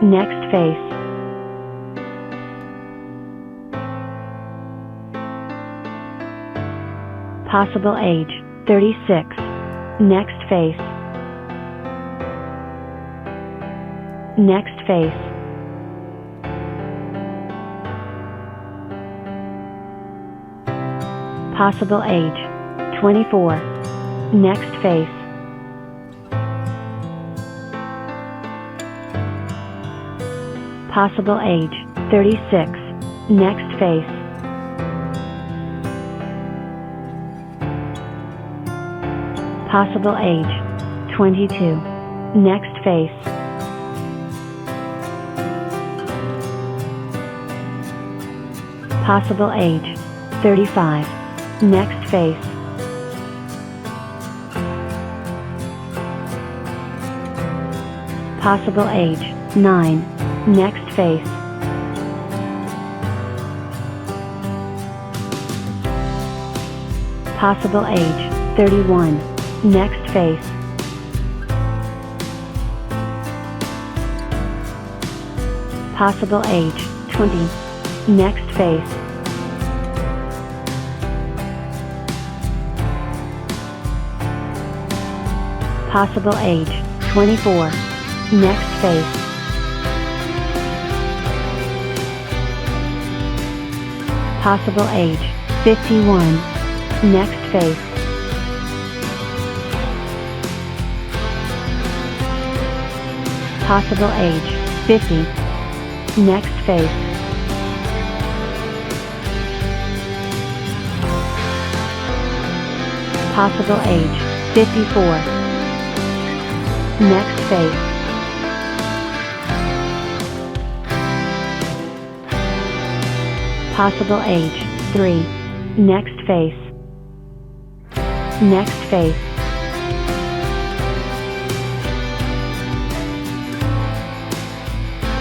Next face. Possible age, 36. Next face. Next face. Possible age, 24. Next face. Possible age, 36. Next face. Possible age, 22. Next face. Possible age, 35. Next face. Possible age, 9. Next face. Possible age, 31. Next face. Possible age, 20. Next face. Possible age, 24. Next face. Possible age, 51. Next face. Possible age, 50. Next face. Possible age, 54. Next face. Possible age, 3. Next face. Next face.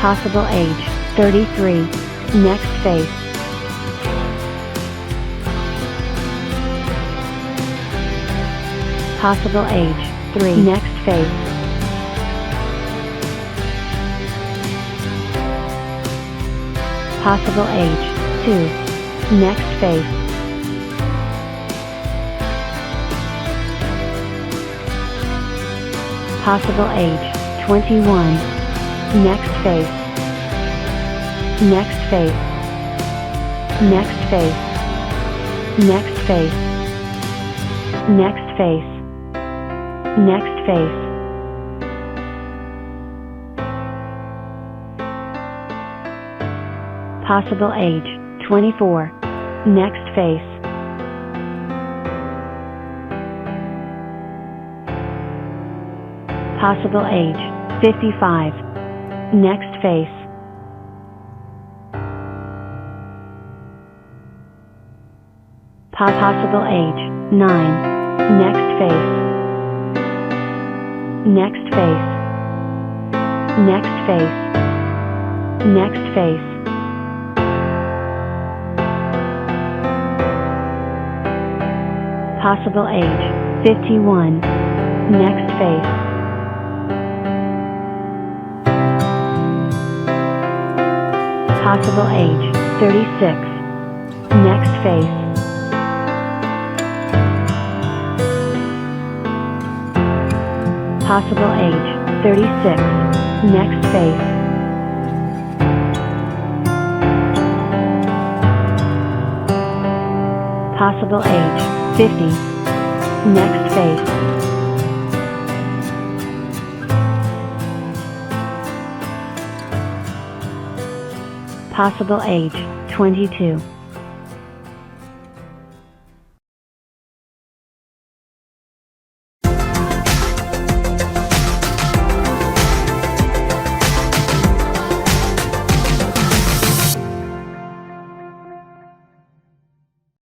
Possible age, 33. Next face. Possible age, 3. Next face. Possible age, 2. Next face. Possible age, 21. Next face. Next face. Next face. Next face. Next face. Next face. Possible age, 24. Next face. Possible age, 55. Next face. Possible age, 9. Next face. Next face. Next face. Next face. Possible age, 51. Next face. Possible age, 36. Next face. Possible age, 36. Next face. Possible age, 50. Next face. Possible age, 22.